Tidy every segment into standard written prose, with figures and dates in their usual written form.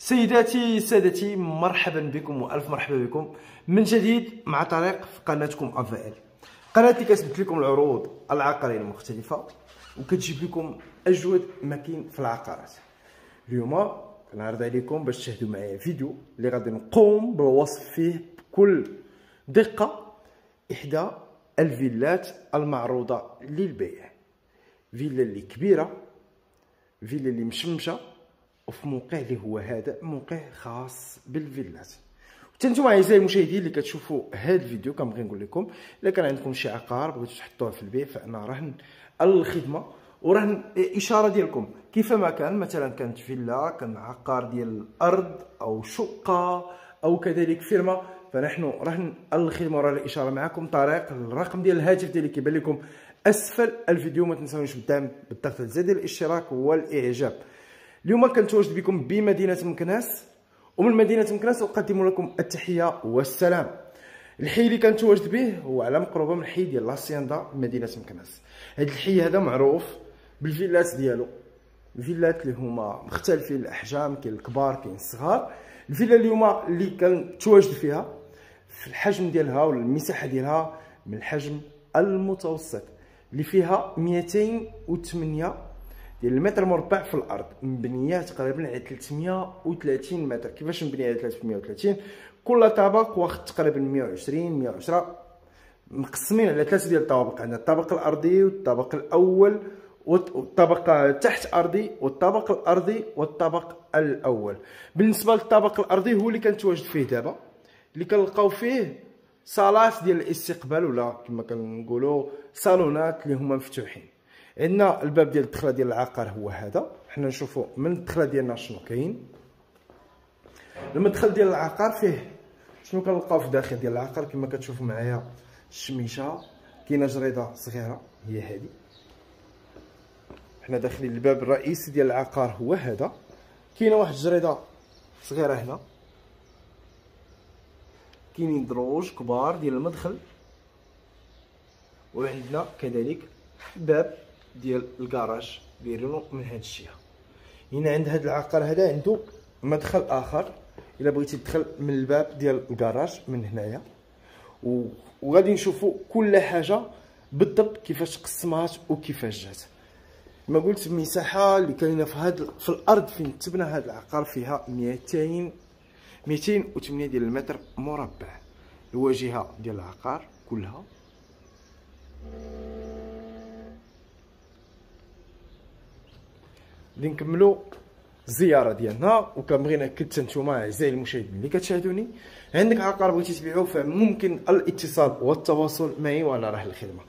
سيداتي سادتي، مرحبا بكم والف مرحبا بكم من جديد مع طريق في قناتكم افائل، قناه اللي كتثبت لكم العروض العقاريه المختلفه وكتجيب لكم اجود ما كاين في العقارات. اليوم كنعرض عليكم باش تشاهدوا معايا فيديو اللي غادي نقوم بالوصف فيه بكل دقه احدى الفيلات المعروضه للبيع. فيلا اللي كبيره، فيلا اللي مشمشه، وفي موقع اللي هو هذا موقع خاص بالفيلات. حتى نتوما اعزائي المشاهدين اللي كتشوفوا هذا الفيديو كنبغي نقول لكم الا كان عندكم شي عقار بغيتو تحطوه في البيع فانا راهن على الخدمه وراهن اشاره ديالكم كيفما كان. مثلا كانت فيلا، كان عقار ديال الارض او شقه او كذلك فيرما، فنحن راهن على الخدمه وراه الاشاره معكم طريق الرقم ديال الهاتف ديالي كيبان لكم اسفل الفيديو. ما تنساونيش بالدعم بالضغط على زر الاشتراك والاعجاب. اليوم كنتواجد بكم بمدينه مكناس، ومن مدينه مكناس اقدم لكم التحيه والسلام. الحي اللي كنتواجد به هو على مقربه من الحي ديال لاسياندا مدينه مكناس. هذا الحي هذا معروف بالفيلات ديالو، الفيلات اللي هما مختلفين الاحجام، كاين الكبار كاين الصغار. الفيلا اليوم اللي كنتواجد فيها في الحجم ديالها ولا المساحه ديالها من الحجم المتوسط اللي فيها 208 ديال المتر مربع في الارض، مبنيه تقريبا على 330 متر. كيفاش مبنيه على 330؟ كل طابق واخد تقريبا 120 110، مقسمين على ثلاثه ديال الطوابق. عندنا الطابق الارضي والطابق الاول والطابق تحت ارضي والطابق الارضي والطابق الاول. بالنسبه للطابق الارضي هو اللي كنتواجد فيه دابا، اللي كنلقاو فيه صالات ديال الاستقبال ولا كما كنقولوا صالونات اللي هما مفتوحين. عندنا الباب ديال الدخله ديال العقار هو هذا، حنا نشوفوا من الدخله ديالنا شنو كاين. المدخل ديال العقار فيه شنو كنلقاو في الداخل ديال العقار؟ كما كتشوفوا معايا الشميشه، كاينه جريده صغيره هي هذه. حنا داخلين الباب الرئيسي ديال العقار هو هذا، كاينه واحد الجريده صغيره هنا، كاينين دروج كبار ديال المدخل، وعندنا كذلك باب ديال الكراج دايرينو من هاد الجهه. هنا عند هاد العقار هذا عنده مدخل اخر الا بغيتي تدخل من الباب ديال الكراج من هنايا، وغادي نشوفوا كل حاجه بالضبط كيفاش تقسمات وكيفاش جات. ما قلت المساحه اللي كاينه في الارض فين تبنى هاد العقار فيها 208 ديال المتر مربع. الواجهه ديال العقار كلها غادي نكملوا الزياره ديالنا. وكنبغي ناكد حتى نتوما اعزائي المشاهدين اللي كتشاهدوني، عندك عقار بغيتي تبيعو فممكن الاتصال والتواصل معي وانا راه الخدمه.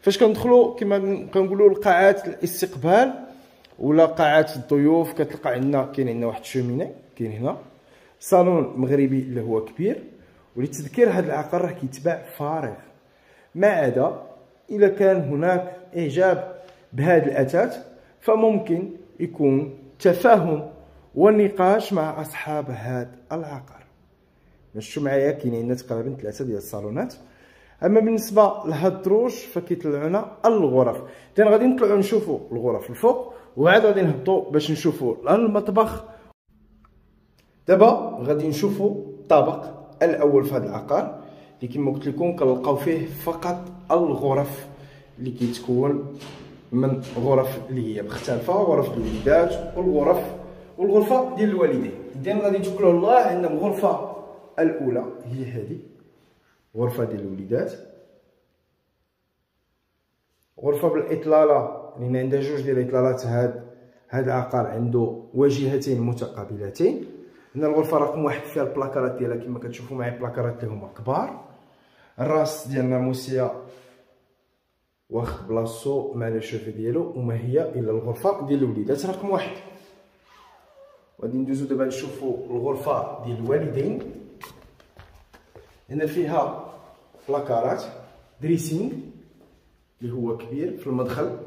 فاش كندخلوا كما كنقولوا لقاعات الاستقبال ولا قاعات الضيوف، كتلقى عندنا كاين عندنا واحد الشوميني، كاين هنا صالون مغربي اللي هو كبير. ولتذكير هذا العقار راه كيتباع فارغ، ما عدا الا كان هناك اعجاب بهذا الاثاث فممكن يكون تفاهم ونقاش مع اصحاب هذا العقار. شفتوا معايا كاين عندنا تقريبا 3 ديال الصالونات. اما بالنسبه لهاد الدروج فكيطلعونا الغرف. اذا غادي نطلعوا نشوفوا الغرف الفوق وعاد غادي نهبطوا باش نشوفوا المطبخ. دابا غادي نشوفوا الطابق الاول في هذا العقار اللي كما قلت لكم كنلقاو فيه فقط الغرف اللي كيتكون من غرف اللي هي مختلفه، غرف الوليدات والغرفه ديال الوالدين. اذا غادي نتوكلوا الله. عندنا الغرفه الاولى هي هذه، غرفه ديال الوليدات، غرفه بالاطلاله لان عندها جوج ديال الاطلالات. هاد العقار عنده واجهتين متقابلتين. هنا الغرفه رقم 1 فيها البلاكارات ديالها كما كتشوفوا معايا، البلاكارات اللي هما كبار. الراس ديال الناموسيه واخد بلاصتو مع لي شوفي ديالو، وما هي الا الغرفه ديال الوليدات رقم 1. غادي ندوزو دابا نشوفوا الغرفه ديال الوالدين. هنا فيها بلاكارات دريسينغ اللي هو كبير في المدخل،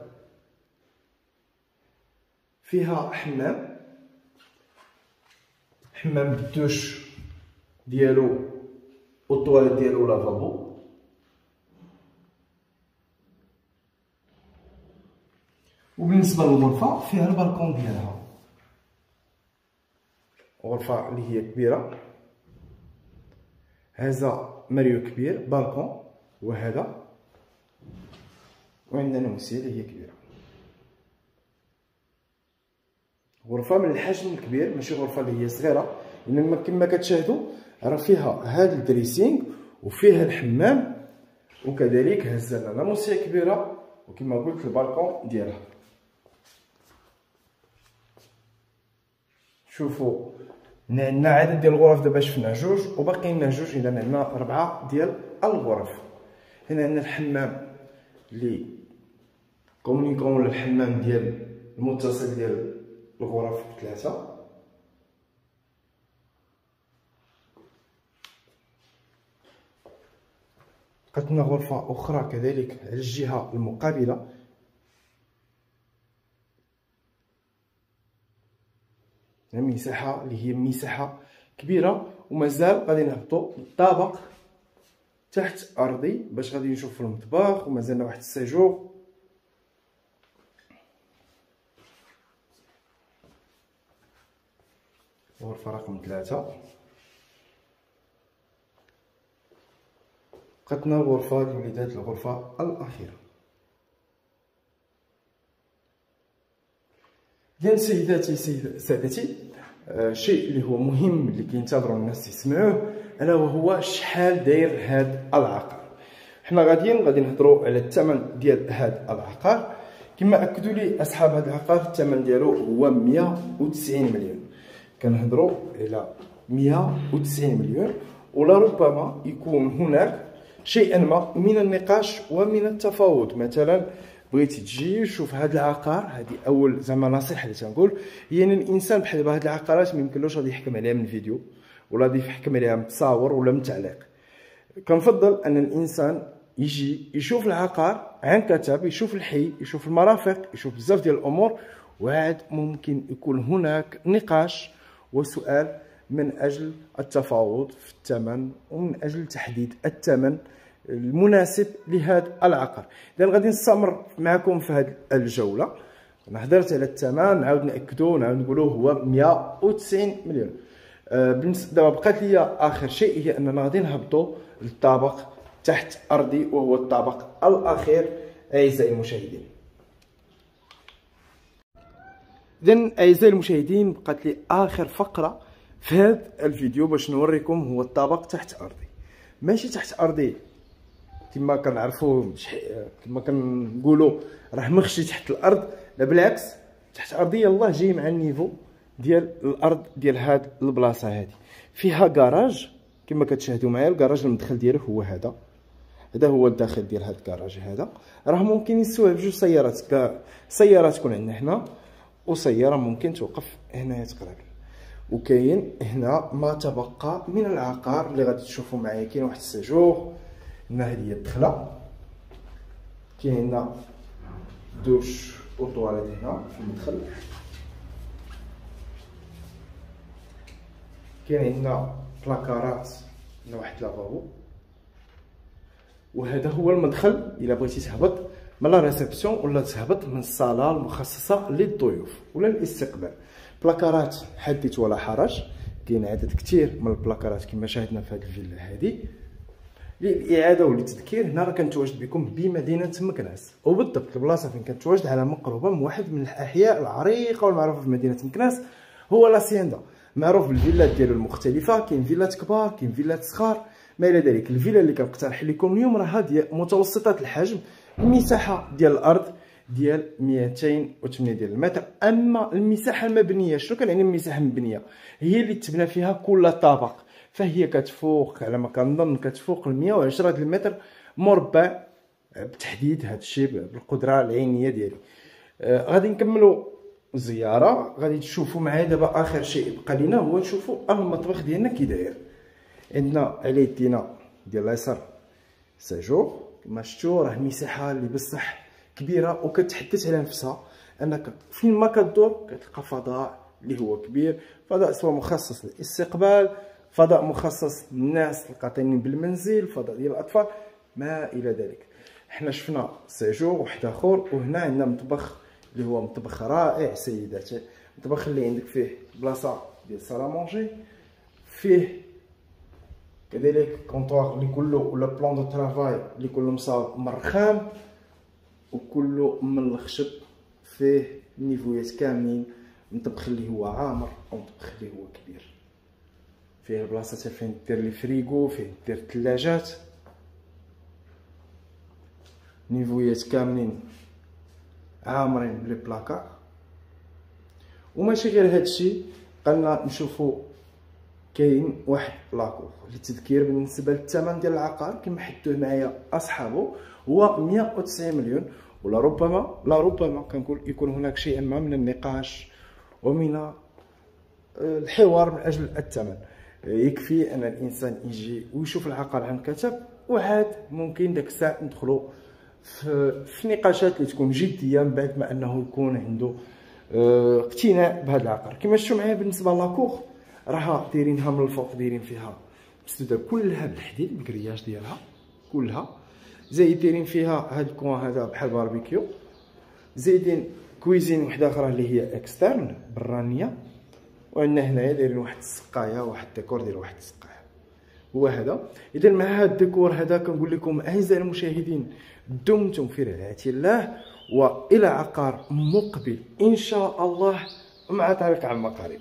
فيها حمام بالدوش ديالو والطواليت ديالو لافابو. وبالنسبه للغرفه فيها البالكون ديالها. غرفه اللي هي كبيره. هذا ماريو كبير بالكون، وهذا وعندنا نمسيه اللي هي كبيره. غرفه من الحجم الكبير، ماشي غرفه اللي هي صغيره، انما كما كتشاهدوا راه فيها هذا الدريسينغ وفيها الحمام، وكذلك هزنا ناموسيه كبيره، وكما قلت البالكون ديالها. شوفوا عندنا عدد ديال الغرف دابا شفنا جوج، وباقي لنا جوج، اذا عندنا 4 ديال الغرف. هنا عندنا الحمام اللي كومونيكون، ولا الحمام ديال المتصل ديال الغرف ب3. بقات لنا غرفه اخرى كذلك على الجهه المقابله. مساحه اللي هي مساحه كبيره، ومازال غادي نهبطوا للطابق تحت ارضي باش غادي نشوفوا المطبخ، ومازالنا واحد السيجور. غرفه رقم 3. بقاتنا الغرفه اللي ولات الغرفه الاخيره. اذا سيداتي سادتي، شيء اللي هو مهم اللي كينتظروا الناس يسمعوه، الا وهو شحال داير هذا العقار. حنا غادي نهضروا على الثمن ديال هذا العقار. كما اكدوا لي اصحاب هذا العقار، الثمن ديالو هو 190 مليون. كنهضروا على 190 مليون، ولربما يكون هناك شيئا ما من النقاش ومن التفاوض. مثلا بغيتي تجي تشوف هذا العقار، هذه اول زعما نصيحه اللي تنقول هي ان الانسان بحال دابا هذه العقارات ما يمكنلوش غادي يحكم عليها من فيديو، ولا غادي يحكم عليها من تصاور ولا من تعليق. كنفضل ان الانسان يجي يشوف العقار عن كتب، يشوف الحي، يشوف المرافق، يشوف بزاف ديال الامور، وعاد ممكن يكون هناك نقاش وسؤال من اجل التفاوض في الثمن، ومن اجل تحديد الثمن المناسب لهذا العقار. اذا غادي نستمر معكم في هذه الجوله. انا هضرت على الثمن، نعاود ناكدوا، نعاود نقولوا هو 190 مليون. دابا بقات لي اخر شيء، هي اننا غادي نهبطوا للطابق تحت ارضي، وهو الطابق الاخير اعزائي المشاهدين. اذا اعزائي المشاهدين، بقات لي اخر فقره في هذا الفيديو باش نوريكم هو الطابق تحت ارضي. ماشي تحت ارضي كما كنعرفوا، كما كنقولوا راه مخشي تحت الارض، لا بالعكس، تحت ارضي يلاه جاي مع النيفو ديال الارض ديال هاد البلاصه. هذه فيها كراج كما كتشاهدوا معايا. الكراج المدخل ديالو هو هذا هو الداخل ديال هاد الكراج. هذا راه ممكن يستوعب جوج سيارات. سياره تكون عندنا هنا، وسياره ممكن توقف هنايا تقريبا. وكاين هنا ما تبقى من العقار اللي غادي تشوفوا معايا. كاين واحد السجوغ هنا، هذه هي الدخله. كاين هنا دوش وطواليت هنا في المدخل. كاين عندنا بلاكارات، هنا واحد لافابو. وهذا هو المدخل الا بغيتي تهبط من لا ريسبسيون، ولا تهبط من الصاله المخصصه للضيوف ولا الاستقبال. بلاكارات حدث ولا حرج، كاين عدد كثير من البلاكارات كما شاهدنا في هذه الفيلا هذه. للاعاده وللتذكير، هنا راه كنتواجد بكم بمدينه مكناس، وبالضبط البلاصه فين كنتواجد على مقربه من واحد من الاحياء العريقه والمعروفه في مدينه مكناس، هو لاسيندا. معروف بالفيلات ديالو المختلفه، كاين فيلات كبار، كاين فيلات صغار، ما الى ذلك. الفيلا اللي كنقترح لكم اليوم راه هذه متوسطه الحجم، المساحه ديال الارض ديال 208 ديال المتر. اما المساحه المبنيه، شنو كنعني المساحه المبنيه؟ هي اللي تبنى فيها كل طابق، فهي كتفوق على ما كنظن كتفوق 110 ديال المتر مربع بتحديد. هذا الشيء بالقدره العينيه ديالي. غادي نكملوا الزياره، غادي تشوفوا معايا دابا اخر شيء بقى لينا هو نشوفوا المطبخ ديالنا كي داير. عندنا على يدينا ديال اليسار ساجور، كما شفتوا راه مساحه اللي بصح كبيره، وكتحدث على نفسها انك فين ما كدور كتلقى فضاء اللي هو كبير. فضاء سواء مخصص للاستقبال، فضاء مخصص للناس القاطنين بالمنزل، فضاء ديال الاطفال، ما الى ذلك. حنا شفنا ساجور واحد اخر، وهنا عندنا مطبخ اللي هو مطبخ رائع سيداتي. مطبخ اللي عندك فيه بلاصه ديال سالا مونجي، فيه كذلك كونطوار اللي كله ولا بلان دو طرافاي اللي كله مصاوب من الرخام وكله من الخشب. فيه نيفويات كاملين، مطبخ اللي هو عامر او مطبخ اللي هو كبير. فيه البلاصات فين دير لي فريغو، فين دير الثلاجات، نيفويات كاملين عامرين بلي بلاكار. وماشي غير هادشي، قالنا نشوفو كاين واحد لاكور للتذكير بالنسبه للثمن ديال العقار كما حدوه معايا اصحابه هو 190 مليون. ولربما كنقول يكون هناك شيء ما من النقاش ومن الحوار من اجل الثمن. يكفي ان الانسان يجي ويشوف العقار عن كتب، وعاد ممكن داك الساعه ندخلوا في نقاشات اللي تكون جديه من بعد ما انه يكون عنده اقتناء بهذا العقار. كما شفتوا معايا بالنسبه لاكور راها دايرينها من الفوق، دايرين فيها مسدوده كلها بالحديد بالكرياج ديالها كلها، زايد دايرين فيها هاد الكوان هذا بحال باربيكيو، زايدين كويزين وحده اخرى اللي هي اكسترن برانيه، وعندنا هنايا دايرين واحد السقايه، واحد الديكور ديال واحد السقايه هو هذا. اذا مع هذا الديكور هذا كنقول لكم اعزائي المشاهدين دمتم في رعايه الله، والى عقار مقبل ان شاء الله مع طريق عما قريب.